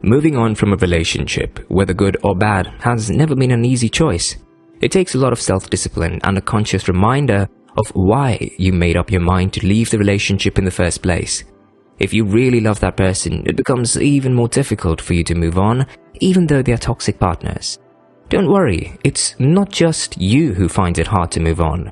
Moving on from a relationship, whether good or bad, has never been an easy choice. It takes a lot of self-discipline and a conscious reminder of why you made up your mind to leave the relationship in the first place. If you really love that person, it becomes even more difficult for you to move on, even though they are toxic partners. Don't worry, it's not just you who finds it hard to move on.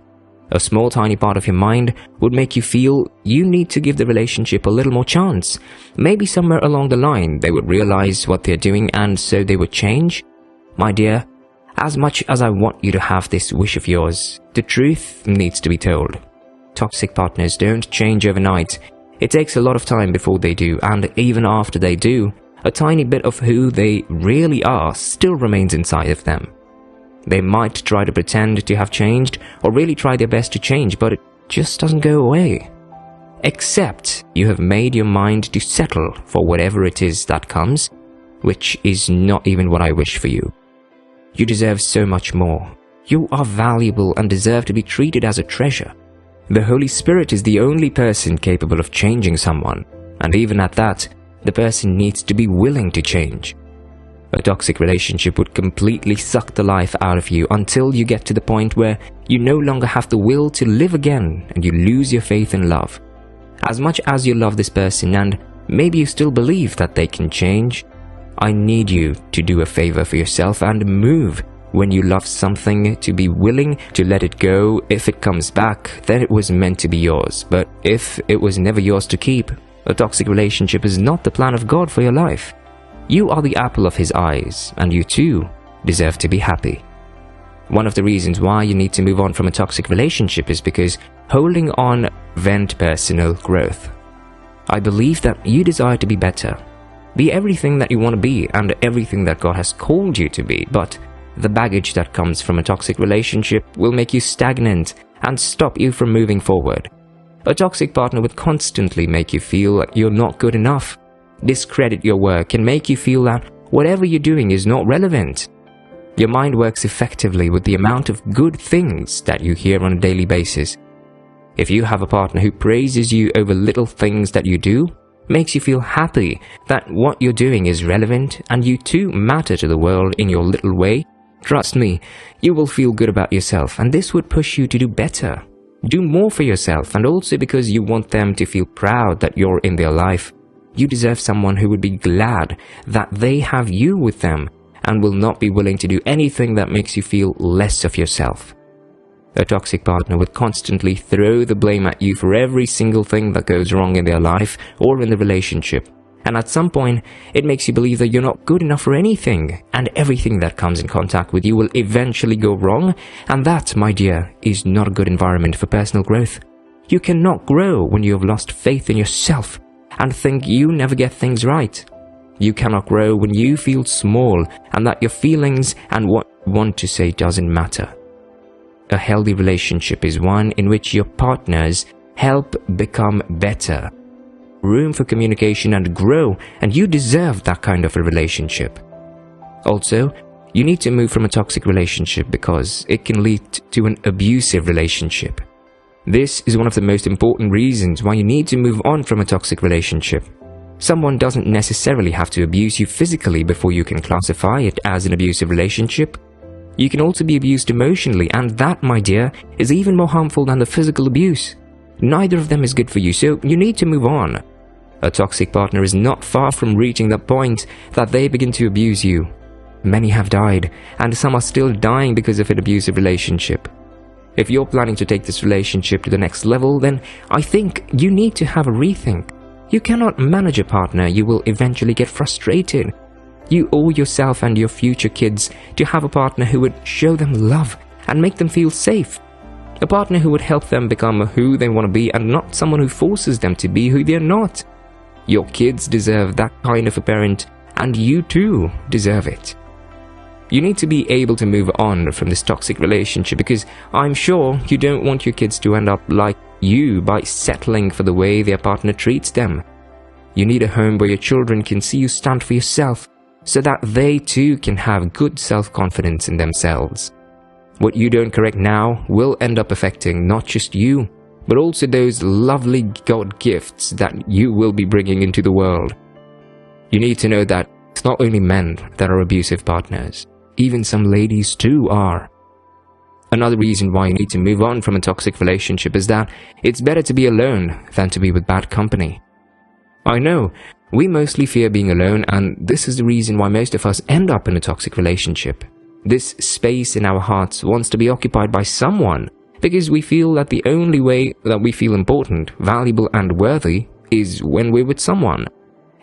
A small tiny part of your mind would make you feel you need to give the relationship a little more chance. Maybe somewhere along the line they would realize what they're doing and so they would change. My dear, as much as I want you to have this wish of yours, the truth needs to be told. Toxic partners don't change overnight. It takes a lot of time before they do, and even after they do, a tiny bit of who they really are still remains inside of them. They might try to pretend to have changed or really try their best to change, but it just doesn't go away. Except you have made your mind to settle for whatever it is that comes, which is not even what I wish for you. You deserve so much more. You are valuable and deserve to be treated as a treasure. The Holy Spirit is the only person capable of changing someone, and even at that, the person needs to be willing to change. A toxic relationship would completely suck the life out of you until you get to the point where you no longer have the will to live again and you lose your faith in love. As much as you love this person and maybe you still believe that they can change, I need you to do a favor for yourself and move. When you love something, to be willing to let it go. If it comes back, then it was meant to be yours. But if it was never yours to keep, a toxic relationship is not the plan of God for your life. You are the apple of His eyes, and you too deserve to be happy. One of the reasons why you need to move on from a toxic relationship is because holding on prevents personal growth. I believe that you desire to be better. Be everything that you want to be and everything that God has called you to be, but the baggage that comes from a toxic relationship will make you stagnant and stop you from moving forward. A toxic partner would constantly make you feel like you're not good enough, discredit your work, and make you feel that whatever you're doing is not relevant. Your mind works effectively with the amount of good things that you hear on a daily basis. If you have a partner who praises you over little things that you do, makes you feel happy that what you're doing is relevant and you too matter to the world in your little way, trust me, you will feel good about yourself, and this would push you to do better. Do more for yourself, and also because you want them to feel proud that you're in their life. You deserve someone who would be glad that they have you with them and will not be willing to do anything that makes you feel less of yourself. A toxic partner would constantly throw the blame at you for every single thing that goes wrong in their life or in the relationship. And at some point, it makes you believe that you're not good enough for anything, and everything that comes in contact with you will eventually go wrong, and that, my dear, is not a good environment for personal growth. You cannot grow when you have lost faith in yourself and think you never get things right. You cannot grow when you feel small and that your feelings and what you want to say doesn't matter. A healthy relationship is one in which your partners help become better. Room for communication and grow, and you deserve that kind of a relationship. Also, you need to move from a toxic relationship because it can lead to an abusive relationship. This is one of the most important reasons why you need to move on from a toxic relationship. Someone doesn't necessarily have to abuse you physically before you can classify it as an abusive relationship. You can also be abused emotionally, and that, my dear, is even more harmful than the physical abuse. Neither of them is good for you, so you need to move on. A toxic partner is not far from reaching the point that they begin to abuse you. Many have died, and some are still dying because of an abusive relationship. If you're planning to take this relationship to the next level, then I think you need to have a rethink. You cannot manage a partner, you will eventually get frustrated. You owe yourself and your future kids to have a partner who would show them love and make them feel safe. A partner who would help them become who they want to be and not someone who forces them to be who they're not. Your kids deserve that kind of a parent, and you too deserve it. You need to be able to move on from this toxic relationship because I'm sure you don't want your kids to end up like you by settling for the way their partner treats them. You need a home where your children can see you stand for yourself so that they too can have good self-confidence in themselves. What you don't correct now will end up affecting not just you, but also those lovely God gifts that you will be bringing into the world. You need to know that It's not only men that are abusive partners. Even some ladies too are. Another reason why you need to move on from a toxic relationship is that it's better to be alone than to be with bad company. I know, we mostly fear being alone, and this is the reason why most of us end up in a toxic relationship. This space in our hearts wants to be occupied by someone, because we feel that the only way that we feel important, valuable, and worthy is when we're with someone.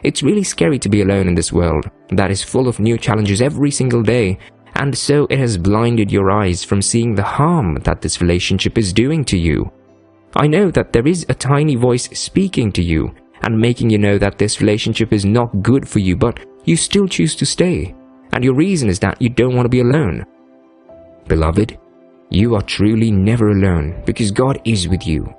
It's really scary to be alone in this world that is full of new challenges every single day, and so it has blinded your eyes from seeing the harm that this relationship is doing to you. I know that there is a tiny voice speaking to you and making you know that this relationship is not good for you, but you still choose to stay, and your reason is that you don't want to be alone. Beloved, you are truly never alone because God is with you.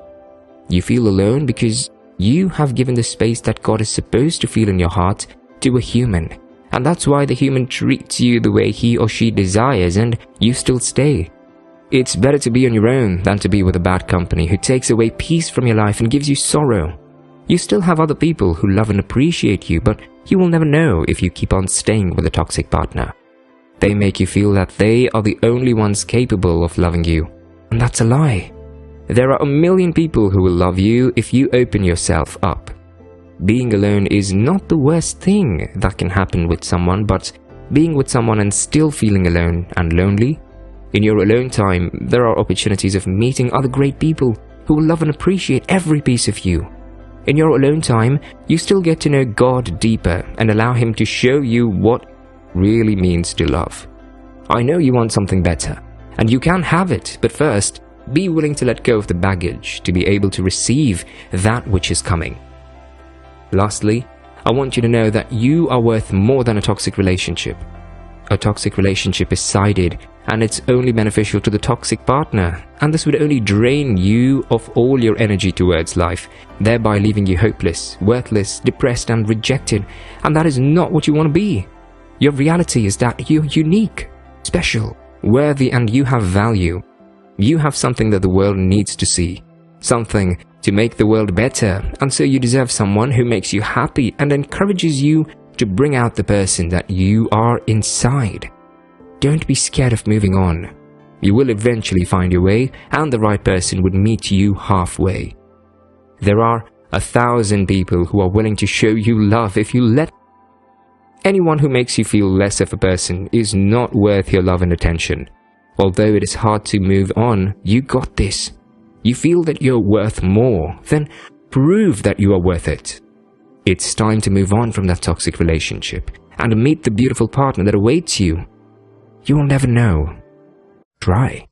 You feel alone because you have given the space that God is supposed to feel in your heart to a human, and that's why the human treats you the way he or she desires and you still stay. It's better to be on your own than to be with a bad company who takes away peace from your life and gives you sorrow. You still have other people who love and appreciate you, but you will never know if you keep on staying with a toxic partner. They make you feel that they are the only ones capable of loving you, and that's a lie. There are a million people who will love you if you open yourself up. Being alone is not the worst thing that can happen with someone, but being with someone and still feeling alone and lonely. In your alone time, there are opportunities of meeting other great people who will love and appreciate every piece of you. In your alone time, you still get to know God deeper and allow Him to show you what really means to love. I know you want something better, and you can have it, but first, be willing to let go of the baggage to be able to receive that which is coming. Lastly, I want you to know that you are worth more than a toxic relationship. A toxic relationship is sided, and it's only beneficial to the toxic partner, and this would only drain you of all your energy towards life, thereby leaving you hopeless, worthless, depressed, and rejected, and that is not what you want to be. Your reality is that you're unique, special, worthy, and you have value. You have something that the world needs to see, something to make the world better, and so you deserve someone who makes you happy and encourages you to bring out the person that you are inside. Don't be scared of moving on. You will eventually find your way, and the right person would meet you halfway. There are 1,000 people who are willing to show you love if you let. Anyone who makes you feel less of a person is not worth your love and attention. Although it is hard to move on, you got this. You feel that you're worth more, then prove that you are worth it. It's time to move on from that toxic relationship and meet the beautiful partner that awaits you. You will never know. Try.